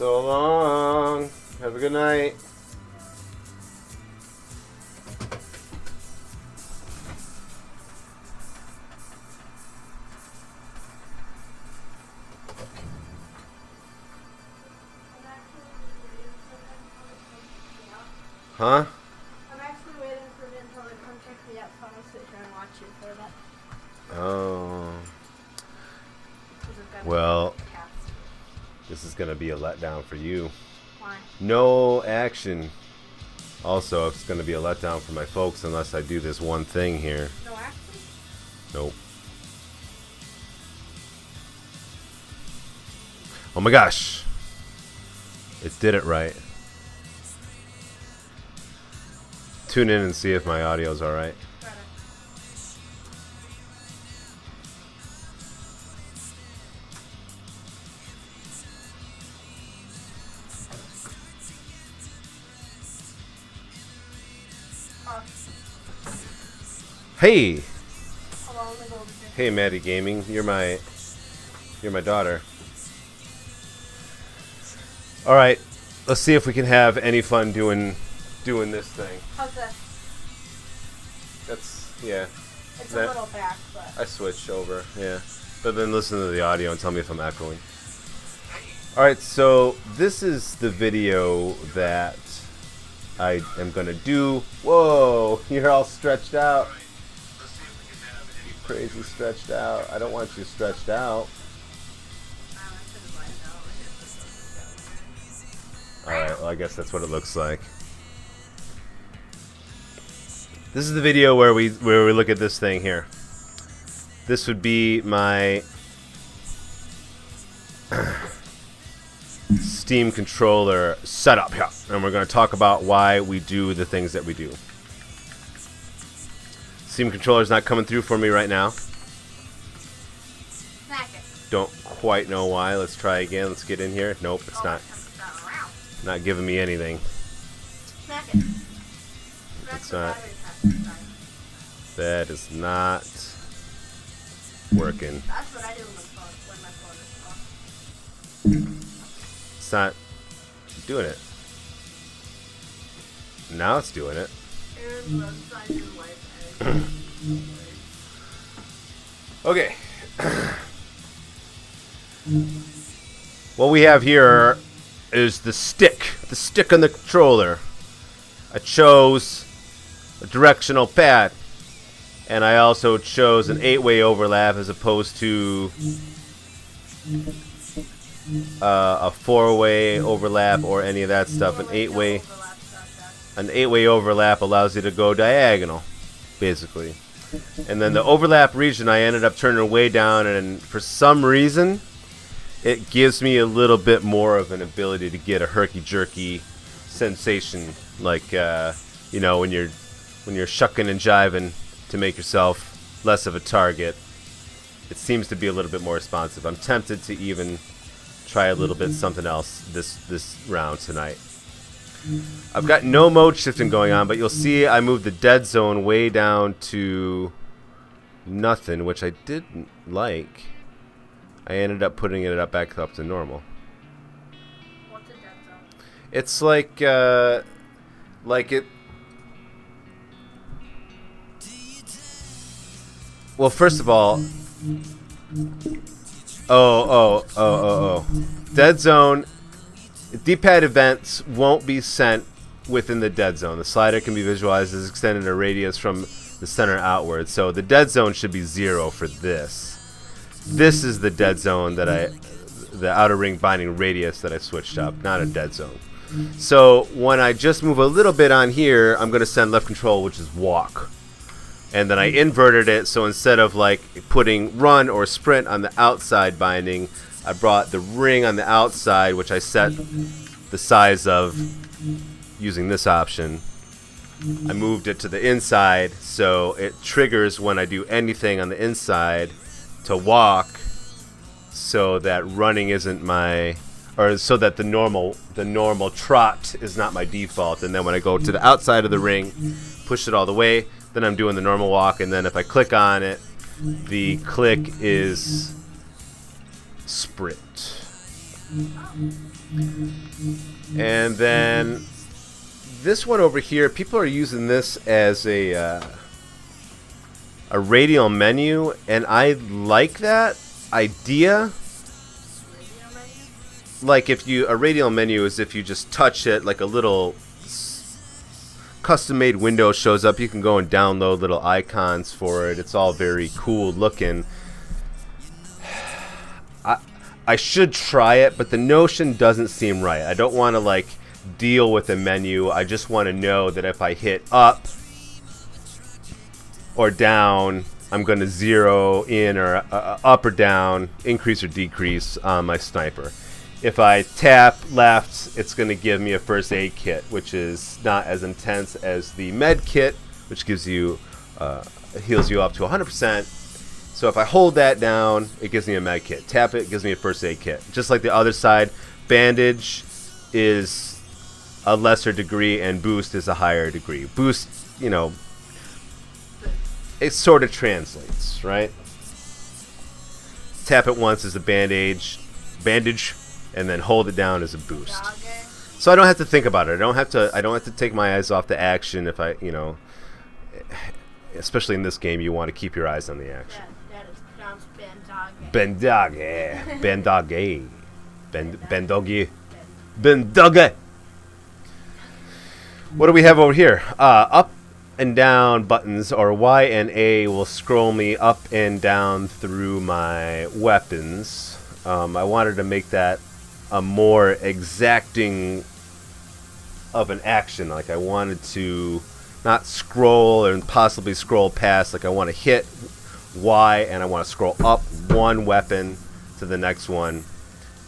So long. Have a good night. Huh? I'm actually waiting for Vintel to come check me out, so I'm going to sit here and watch you for that. Oh. Well, this is going to be a letdown for you. Why? No action. Also, it's going to be a letdown for my folks unless I do this one thing here. No action? Nope. Oh my gosh. It did it right. Tune in and see if my audio's alright. Hey! Hey, Maddie Gaming. You're my daughter. All right, let's see if we can have any fun doing this thing. How's this? That's yeah. It's a little back, but I switch over, yeah. But then listen to the audio and tell me if I'm echoing. All right, so this is the video that I am gonna do. Whoa, you're all stretched out. Crazy stretched out. I don't want you stretched out. Alright, well I guess that's what it looks like. This is the video where we look at this thing here. This would be my Steam controller setup here. And we're going to talk about why we do the things that we do. Steam controller's not coming through for me right now. smack it. Don't quite know why. Let's try again. Let's get in here. Nope, it's not giving me anything. Smack it. It's not. That is not working. That's what I do when my phone is off. It's not doing it. Now it's doing it. Okay. What we have here is the stick on the controller. I chose a directional pad, and I also chose an 8-way overlap as opposed to a 4-way overlap or any of that stuff. An 8-way overlap allows you to go diagonal, basically. And then the overlap region I ended up turning way down, and for some reason it gives me a little bit more of an ability to get a herky-jerky sensation, like you know, when you're shucking and jiving to make yourself less of a target. It seems to be a little bit more responsive. I'm tempted to even try a little bit something else this round tonight. I've got no mode shifting going on, but you'll see I moved the dead zone way down to nothing, which I didn't like. I ended up putting it back up to normal. What's a dead zone? It's like it. Well, first of all, oh. Dead zone. D-pad events won't be sent within the dead zone. The slider can be visualized as extending a radius from the center outward. So the dead zone should be 0 for this. This is the dead zone the outer ring binding radius that I switched up, not a dead zone. So when I just move a little bit on here, I'm going to send left control, which is walk. And then I inverted it, so instead of like putting run or sprint on the outside binding, I brought the ring on the outside, which I set the size of using this option. I moved it to the inside, so it triggers when I do anything on the inside to walk, so that running isn't my, or so that the normal trot is not my default. And then when I go to the outside of the ring, push it all the way, then I'm doing the normal walk. And then if I click on it, the click is sprint. And then this one over here, people are using this as a radial menu, and I like that idea. Like if you a radial menu is if you just touch it, like a little custom-made window shows up. You can go and download little icons for it. It's all very cool looking. I should try it, but the notion doesn't seem right. I don't want to like deal with a menu. I just want to know that if I hit up or down, I'm going to zero in or up or down, increase or decrease on my sniper. If I tap left, it's going to give me a first aid kit, which is not as intense as the med kit, which gives you heals you up to 100%. So if I hold that down, it gives me a med kit. Tap it, gives me a first aid kit. Just like the other side, bandage is a lesser degree and boost is a higher degree. Boost, you know, it sort of translates, right? Tap it once as a bandage, and then hold it down as a boost. So I don't have to think about it. I don't have to take my eyes off the action if I, you know, especially in this game, you want to keep your eyes on the action. That is pronounced bandage. Bendoggy. What do we have over here? Up and down buttons, or Y and A, will scroll me up and down through my weapons. I wanted to make that a more exacting of an action. Like I wanted to not scroll and possibly scroll past. Like I want to hit Y and I want to scroll up one weapon to the next one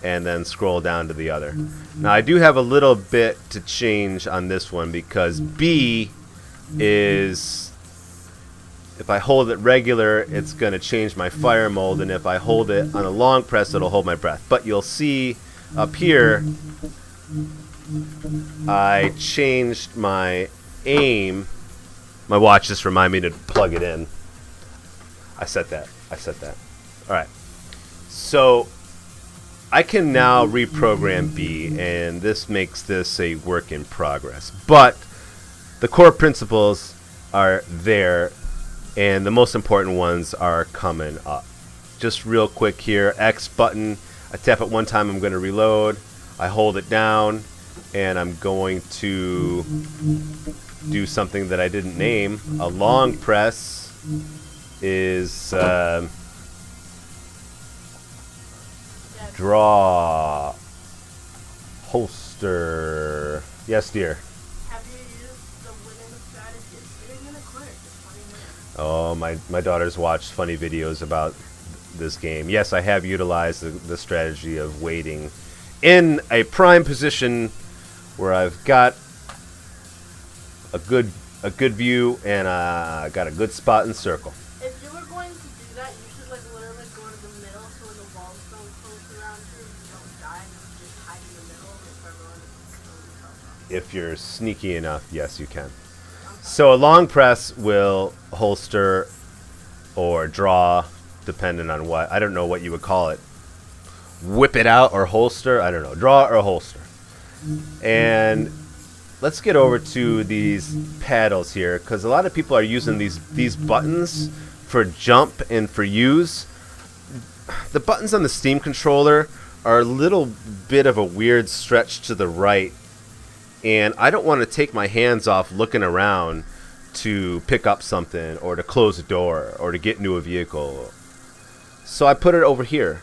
and then scroll down to the other. Now I do have a little bit to change on this one because B is, if I hold it regular, it's going to change my fire mode, and if I hold it on a long press, it'll hold my breath. But you'll see up here, I changed my aim. My watch just reminded me to plug it in. I set that. Alright. So I can now reprogram B, and this makes this a work in progress. But the core principles are there, and the most important ones are coming up. Just real quick here, X button. I tap it one time, I'm going to reload. I hold it down, and I'm going to do something that I didn't name. A long press is draw, holster. Yes, dear. Have you used the winning strategy of sitting in a corner for 20 minutes? Oh, my daughter's watched funny videos about this game. Yes, I have utilized the strategy of waiting in a prime position where I've got a good view and got a good spot in circle. If you were going to do that, you should like literally go to the middle so when the walls don't close around you, you don't die, and you just hide in the middle and if everyone is killing themselves off. If you're sneaky enough, yes, you can. So a long press will holster or draw, depending on what. I don't know what you would call it. Whip it out or holster. I don't know. Draw or holster. And let's get over to these paddles here, because a lot of people are using these buttons for jump and for use. The buttons on the Steam controller are a little bit of a weird stretch to the right, and I don't want to take my hands off looking around to pick up something or to close a door or to get into a vehicle. So I put it over here.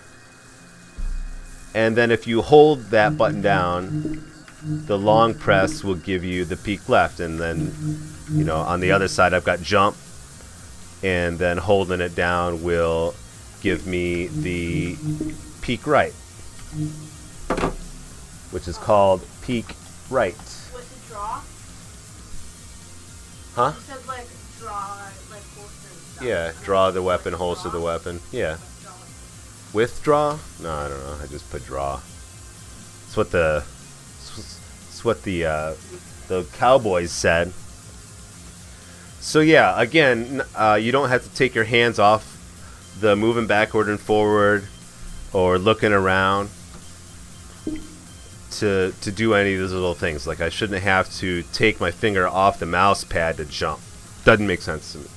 And then if you hold that button down, the long press will give you the peek left, and then, you know, on the other side I've got jump, and then holding it down will give me the peek right, which is called peek right. With the draw? Huh? You said like draw, like holster and stuff. Yeah, draw the weapon, holster the weapon. Yeah. Withdraw? No, I don't know. I just put draw. It's what the cowboys said. So yeah, again, you don't have to take your hands off the moving backward and forward or looking around to do any of these little things. Like I shouldn't have to take my finger off the mouse pad to jump. Doesn't make sense to me.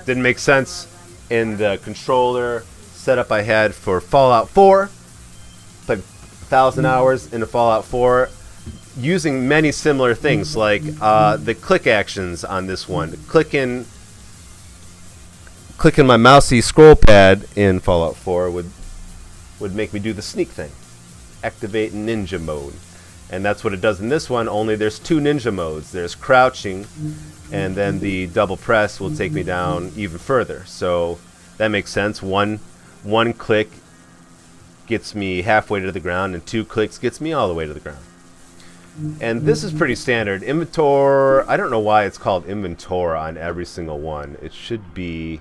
Didn't make sense in the controller setup I had for Fallout 4. Played 1,000 hours into Fallout 4 using many similar things, like the click actions on this one. Clicking my mousey scroll pad in Fallout 4 would make me do the sneak thing. Activate ninja mode. And that's what it does in this one, only there's 2 ninja modes. There's crouching, and then the double press will take me down even further. So that makes sense. One click gets me halfway to the ground, and 2 clicks gets me all the way to the ground. And this is pretty standard. Inventor, I don't know why it's called inventor on every single one. It should be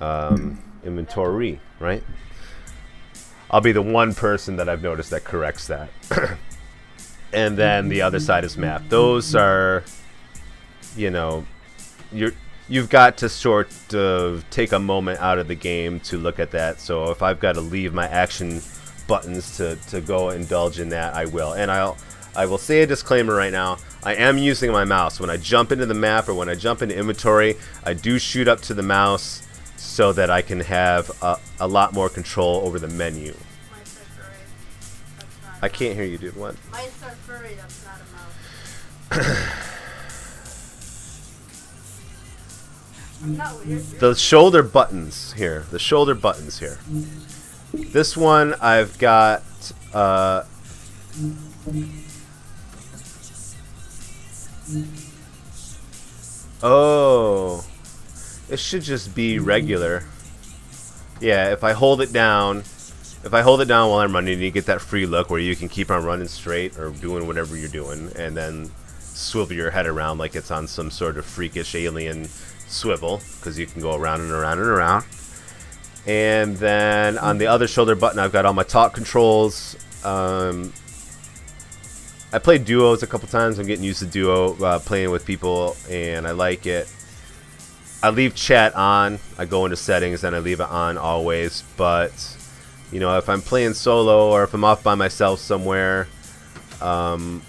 inventory, right? I'll be the one person that I've noticed that corrects that. And then the other side is map. Those are, you've got to sort of take a moment out of the game to look at that. So if I've got to leave my action buttons to go indulge in that, I will. And I will say a disclaimer right now. I am using my mouse. When I jump into the map or when I jump into inventory, I do shoot up to the mouse so that I can have a lot more control over the menu. I can't hear you, dude. What? Mine's not furry, that's not a mouse. The shoulder buttons here. The shoulder buttons here. This one I've got. Oh, it should just be regular. Yeah, if I hold it down while I'm running, you get that free look where you can keep on running straight or doing whatever you're doing, and then swivel your head around like it's on some sort of freakish alien swivel, because you can go around and around and around. And then on the other shoulder button, I've got all my talk controls. I played duos a couple times. I'm getting used to duo playing with people, and I like it. I leave chat on. I go into settings and I leave it on always. But if I'm playing solo or if I'm off by myself somewhere, I'm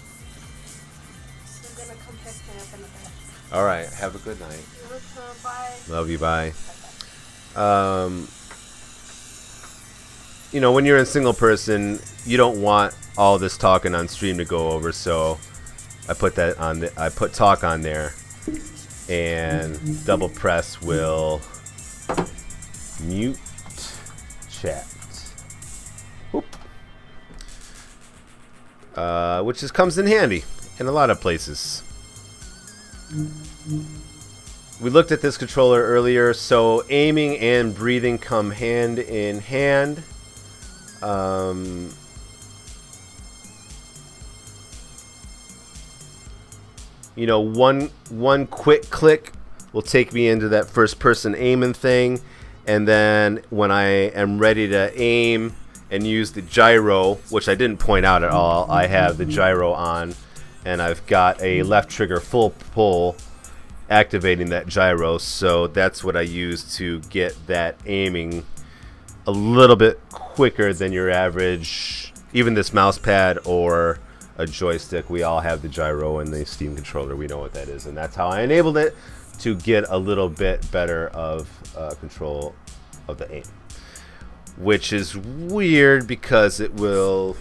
gonna come pick me up in a bit. All right. Have a good night. Bye. Love you. Bye. When you're in single person, you don't want all this talking on stream to go over, so I put that on. I put talk on there, and double press will mute chat. Whoop. Which comes in handy in a lot of places. We looked at this controller earlier, so aiming and breathing come hand in hand. One quick click will take me into that first person aiming thing, and then when I am ready to aim and use the gyro, which I didn't point out at all, I have the gyro on, and I've got a left trigger full pull activating that gyro, so that's what I use to get that aiming a little bit quicker than your average, even this mouse pad or a joystick. We all have the gyro and the Steam controller. We know what that is, and that's how I enabled it to get a little bit better of control of the aim, which is weird because it will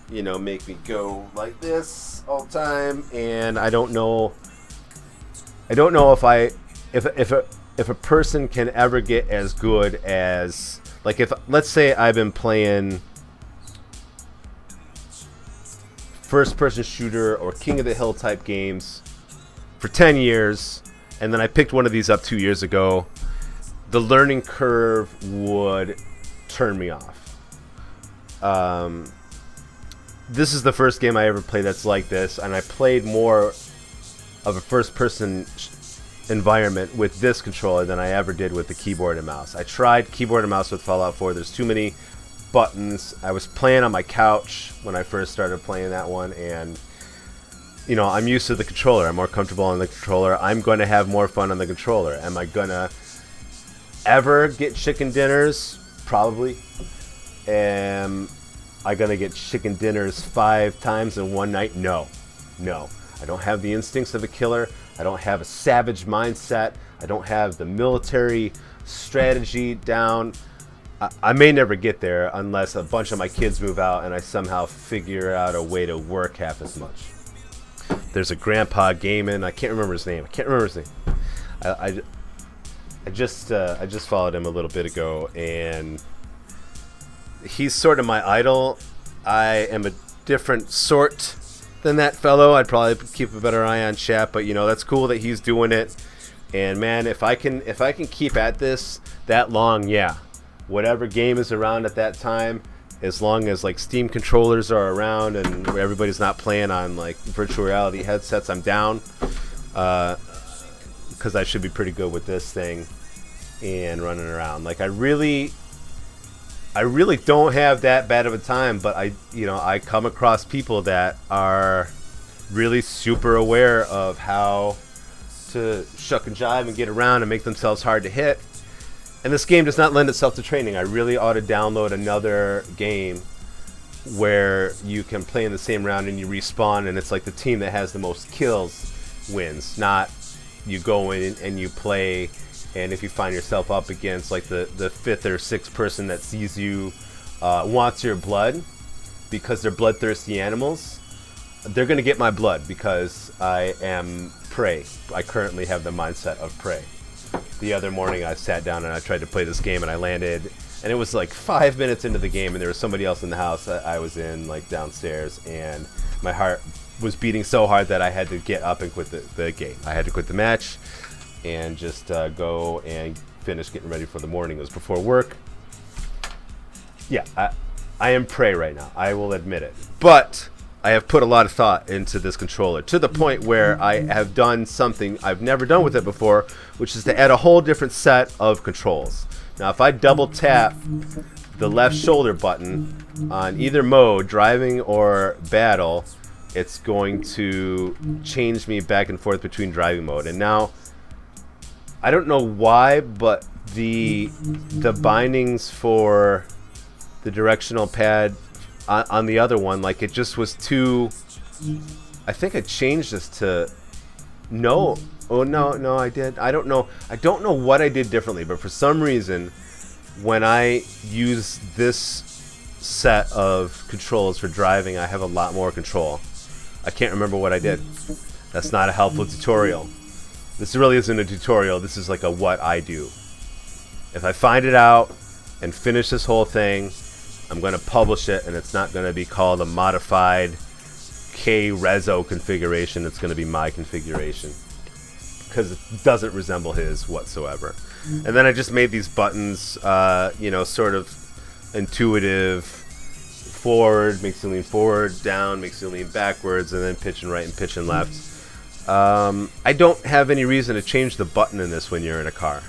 make me go like this all the time, and I don't know if a person can ever get as good as, like, if let's say I've been playing first person shooter or King of the Hill type games for 10 years, and then I picked one of these up 2 years ago, the learning curve would turn me off. This is the first game I ever played that's like this, and I played more of a first person environment with this controller than I ever did with the keyboard and mouse. I tried keyboard and mouse with Fallout 4. There's too many buttons. I was playing on my couch when I first started playing that one, and I'm used to the controller. I'm more comfortable on the controller. I'm going to have more fun on the controller. Am I going to ever get chicken dinners? Probably. I gonna get chicken dinners 5 times in one night? No. I don't have the instincts of a killer. I don't have a savage mindset. I don't have the military strategy down. I may never get there unless a bunch of my kids move out and I somehow figure out a way to work half as much. There's a grandpa gaming. I can't remember his name. I just followed him a little bit ago, and he's sort of my idol. I am a different sort than that fellow. I'd probably keep a better eye on chat, but that's cool that he's doing it. And man, if I can keep at this that long, yeah, whatever game is around at that time, as long as like Steam controllers are around and everybody's not playing on like virtual reality headsets, I'm down. Because I should be pretty good with this thing and running around. Like I really don't have that bad of a time, but I come across people that are really super aware of how to shuck and jive and get around and make themselves hard to hit. And this game does not lend itself to training. I really ought to download another game where you can play in the same round and you respawn, and it's like the team that has the most kills wins, not you go in and you play, and if you find yourself up against like the 5th or 6th person that sees you, wants your blood because they're bloodthirsty animals, they're going to get my blood because I am prey. I currently have the mindset of prey. The other morning I sat down and I tried to play this game, and I landed, and it was like 5 minutes into the game, and there was somebody else in the house that I was in, like downstairs, and my heart was beating so hard that I had to get up and quit the game. I had to quit the match and just go and finish getting ready for the morning. It was before work. Yeah, I am prey right now. I will admit it. But I have put a lot of thought into this controller to the point where I have done something I've never done with it before, which is to add a whole different set of controls. Now, if I double tap the left shoulder button on either mode, driving or battle, it's going to change me back and forth between driving mode. And now, I don't know why, but the bindings for the directional pad on the other one, like it just was too. I think I changed this to no. Oh no, I did. I don't know what I did differently, but for some reason, when I use this set of controls for driving, I have a lot more control. I can't remember what I did. That's not a helpful tutorial. This really isn't a tutorial. This is like a what I do. If I find it out and finish this whole thing, I'm going to publish it, and it's not going to be called a modified K-Rezo configuration. It's going to be my configuration because it doesn't resemble his whatsoever. And then I just made these buttons, sort of intuitive. Forward makes you lean forward, down makes you lean backwards, and then pitch and right and pitch and left. I don't have any reason to change the button in this when you're in a car.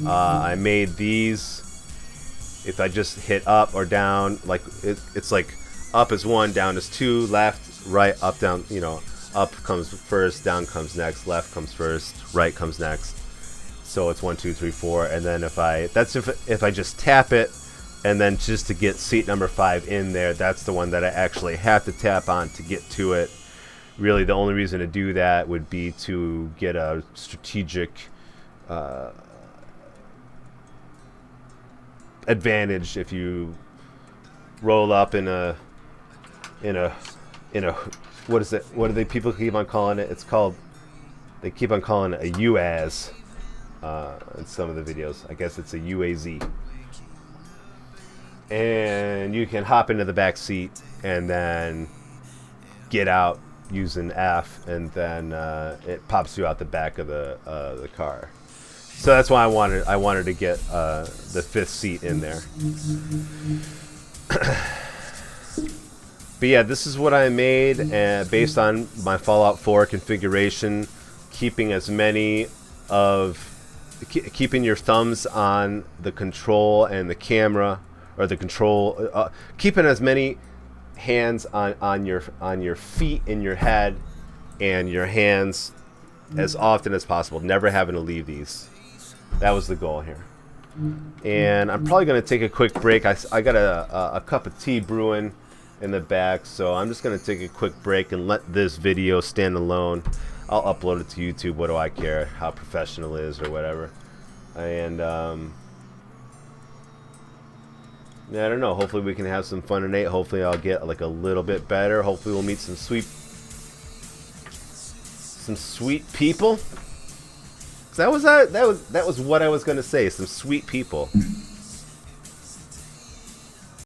I made these. If I just hit up or down, like it's like up is 1, down is 2, left, right, up, down. Up comes first, down comes next, left comes first, right comes next. So it's 1, 2, 3, 4, and then if I just tap it, and then just to get seat number 5 in there, that's the one that I actually have to tap on to get to it. Really, the only reason to do that would be to get a strategic advantage if you roll up in a what is it? What do they people keep on calling it? They keep on calling it a UAZ in some of the videos. I guess it's a UAZ. And you can hop into the back seat and then get out using F, and then it pops you out the back of the car. So that's why I wanted to get the 5th seat in there. But yeah, this is what I made based on my Fallout 4 configuration, keeping keeping your thumbs on the control and the camera, or the control, keeping as many hands on your feet and your head and your hands as often as possible, never having to leave these. That was the goal here. And I'm probably going to take a quick break. I got a cup of tea brewing in the back, so I'm just going to take a quick break and let this video stand alone. I'll upload it to YouTube. What do I care how professional it is or whatever. And yeah, I don't know. Hopefully we can have some fun tonight. Hopefully I'll get like a little bit better. Hopefully we'll meet some sweet people. That was what I was gonna say. Some sweet people.